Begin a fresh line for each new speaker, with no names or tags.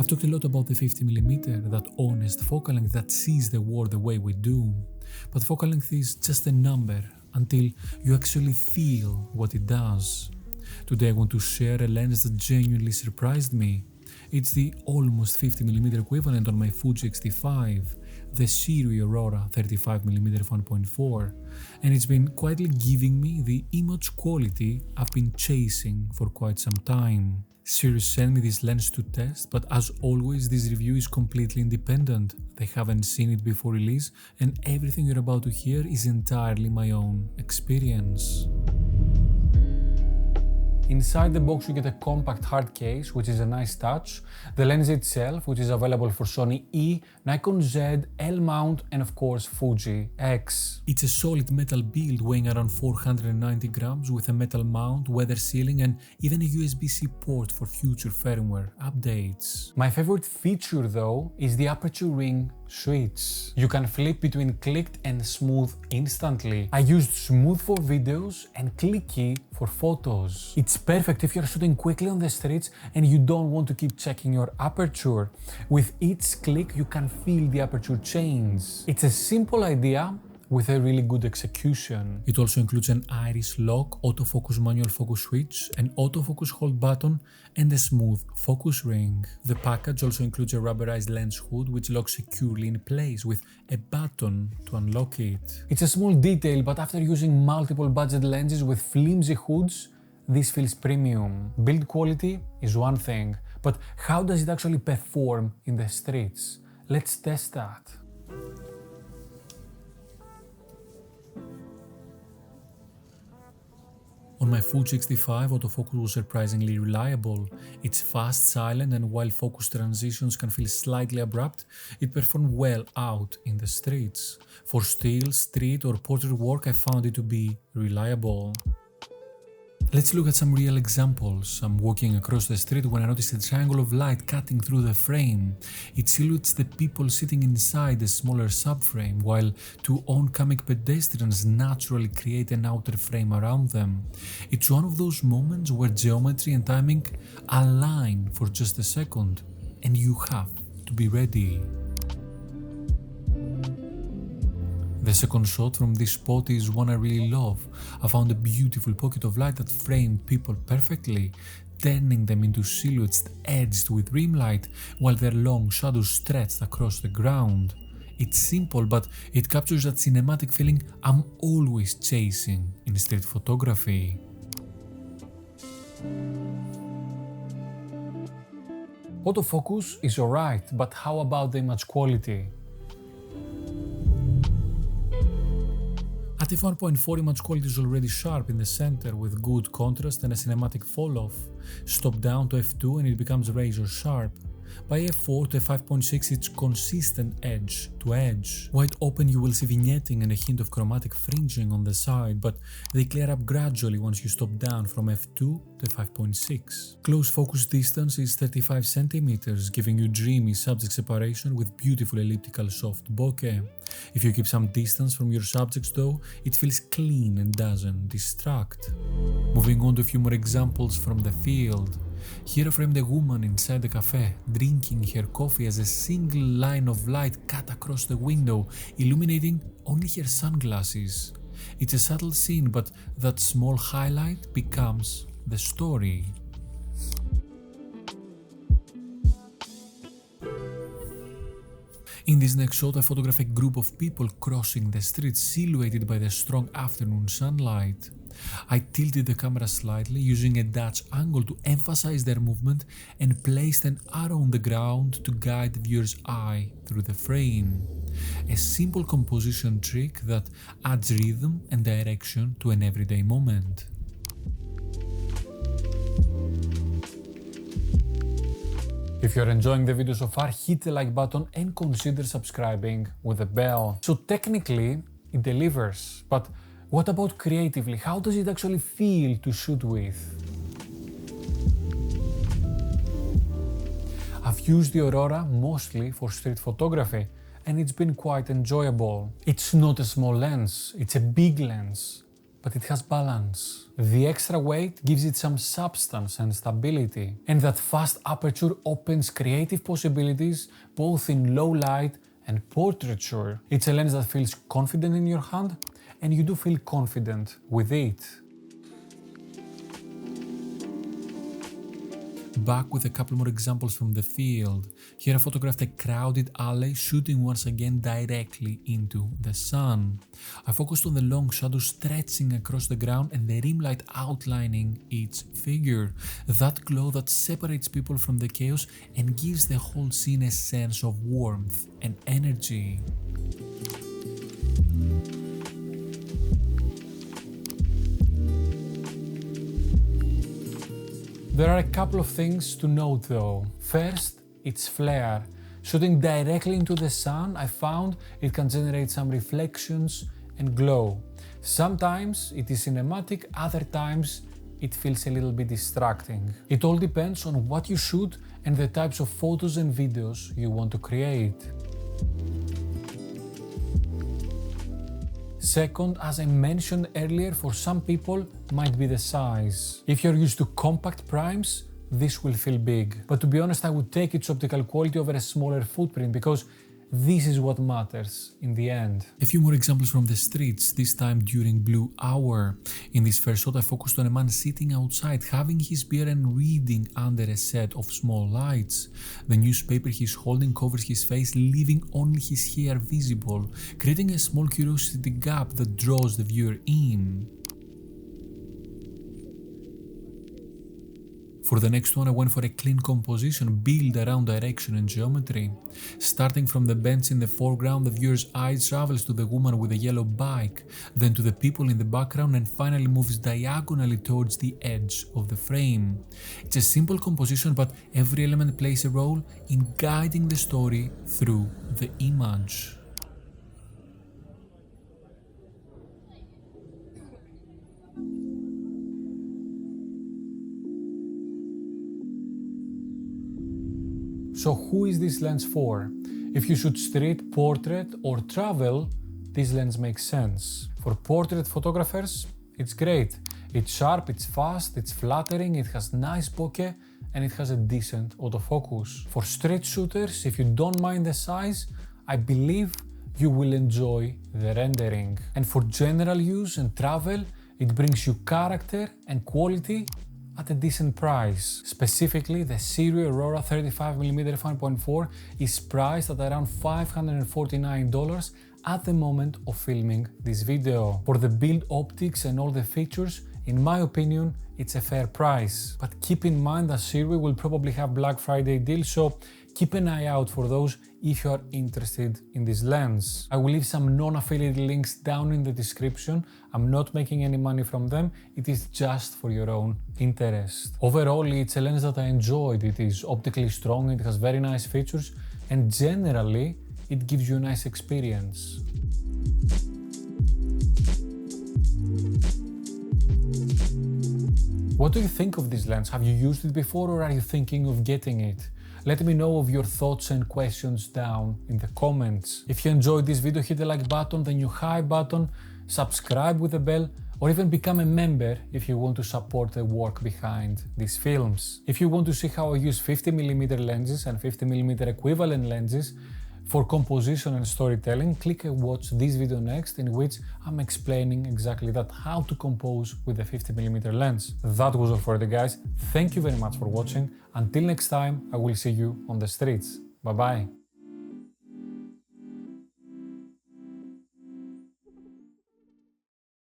I've talked a lot about the 50mm, that honest focal length that sees the world the way we do. But focal length is just a number until you actually feel what it does. Today I want to share a lens that genuinely surprised me. It's the almost 50mm equivalent on my Fuji X-T5, the Sirui Aurora 35mm f1.4, and it's been quietly giving me the image quality I've been chasing for quite some time. Sirui sent me this lens to test, but as always this review is completely independent. They haven't seen it before release, and everything you're about to hear is entirely my own experience. Inside the box you get a compact hard case, which is a nice touch, the lens itself, which is available for Sony E, Nikon Z, L-mount and of course Fuji X. It's a solid metal build weighing around 490 grams with a metal mount, weather sealing and even a USB-C port for future firmware updates. My favorite feature though is the aperture ring switch. You can flip between clicked and smooth instantly. I used smooth for videos and clicky for photos. It's perfect if you're shooting quickly on the streets and you don't want to keep checking your aperture. With each click you can feel the aperture change. It's a simple idea with a really good execution. It also includes an iris lock, autofocus manual focus switch, an autofocus hold button and a smooth focus ring. The package also includes a rubberized lens hood which locks securely in place with a button to unlock it. It's a small detail, but after using multiple budget lenses with flimsy hoods, this feels premium. Build quality is one thing, but how does it actually perform in the streets? Let's test that. On my Fuji X-T5, autofocus was surprisingly reliable. It's fast, silent, and while focus transitions can feel slightly abrupt, it performed well out in the streets. For still, street, or portrait work, I found it to be reliable. Let's look at some real examples. I'm walking across the street when I notice a triangle of light cutting through the frame. It silhouettes the people sitting inside the smaller subframe, while two oncoming pedestrians naturally create an outer frame around them. It's one of those moments where geometry and timing align for just a second, and you have to be ready. The second shot from this spot is one I really love. I found a beautiful pocket of light that framed people perfectly, turning them into silhouettes edged with rim light while their long shadows stretched across the ground. It's simple, but it captures that cinematic feeling I'm always chasing in street photography. Autofocus is alright, but how about the image quality? At f1.4, image quality is already sharp in the center with good contrast and a cinematic fall-off. Stop down to f2 and it becomes razor sharp. By f4 to f5.6 it's consistent edge to edge. Wide open you will see vignetting and a hint of chromatic fringing on the side, but they clear up gradually once you stop down from f2 to f5.6. Close focus distance is 35 cm, giving you dreamy subject separation with beautiful elliptical soft bokeh. If you keep some distance from your subjects though, it feels clean and doesn't distract. Moving on to a few more examples from the field. Here I framed a woman inside the cafe, drinking her coffee as a single line of light cut across the window, illuminating only her sunglasses. It's a subtle scene, but that small highlight becomes the story. In this next shot I photograph a group of people crossing the street silhouetted by the strong afternoon sunlight. I tilted the camera slightly using a Dutch angle to emphasize their movement and placed an arrow on the ground to guide the viewer's eye through the frame. A simple composition trick that adds rhythm and direction to an everyday moment. If you're enjoying the video so far, hit the like button and consider subscribing with a bell. So technically, it delivers, but what about creatively? How does it actually feel to shoot with? I've used the Aurora mostly for street photography, and it's been quite enjoyable. It's not a small lens, it's a big lens. but it has balance. The extra weight gives it some substance and stability. And that fast aperture opens creative possibilities both in low light and portraiture. It's a lens that feels confident in your hand, and you do feel confident with it. Back with a couple more examples from the field. Here I photographed a crowded alley shooting once again directly into the sun. I focused on the long shadows stretching across the ground and the rim light outlining its figure. That glow that separates people from the chaos and gives the whole scene a sense of warmth and energy. There are a couple of things to note though. First, its flare. Shooting directly into the sun, I found it can generate some reflections and glow. Sometimes it is cinematic, other times it feels a little bit distracting. It all depends on what you shoot and the types of photos and videos you want to create. Second, as I mentioned earlier, for some people might be the size. If you're used to compact primes, this will feel big. But to be honest, I would take its optical quality over a smaller footprint because this is what matters in the end. A few more examples from the streets, this time during blue hour. In this first shot I focused on a man sitting outside, having his beer and reading under a set of small lights. The newspaper he's holding covers his face, leaving only his hair visible, creating a small curiosity gap that draws the viewer in. For the next one I went for a clean composition built around direction and geometry. Starting from the bench in the foreground, the viewer's eyes travels to the woman with the yellow bike, then to the people in the background and finally moves diagonally towards the edge of the frame. It's a simple composition, but every element plays a role in guiding the story through the image. So who is this lens for? If you shoot street, portrait or travel, this lens makes sense. For portrait photographers, it's great. It's sharp, it's fast, it's flattering, it has nice bokeh and it has a decent autofocus. For street shooters, if you don't mind the size, I believe you will enjoy the rendering. And for general use and travel, it brings you character and quality at a decent price. Specifically, the Sirui Aurora 35mm f1.4 is priced at around $549 at the moment of filming this video. For the build optics and all the features, in my opinion, it's a fair price. But keep in mind that Sirui will probably have Black Friday deals, so keep an eye out for those if you are interested in this lens. I will leave some non-affiliate links down in the description. I'm not making any money from them, it is just for your own interest. Overall, it's a lens that I enjoyed. It is optically strong, it has very nice features, and generally, it gives you a nice experience. What do you think of this lens? Have you used it before or are you thinking of getting it? Let me know of your thoughts and questions down in the comments. If you enjoyed this video, hit the like button, the new hi button, subscribe with the bell, or even become a member if you want to support the work behind these films. If you want to see how I use 50mm lenses and 50mm equivalent lenses for composition and storytelling, click and watch this video next, in which I'm explaining exactly that, how to compose with a 50mm lens. That was all for today, guys. Thank you very much for watching. Until next time, I will see you on the streets. Bye bye.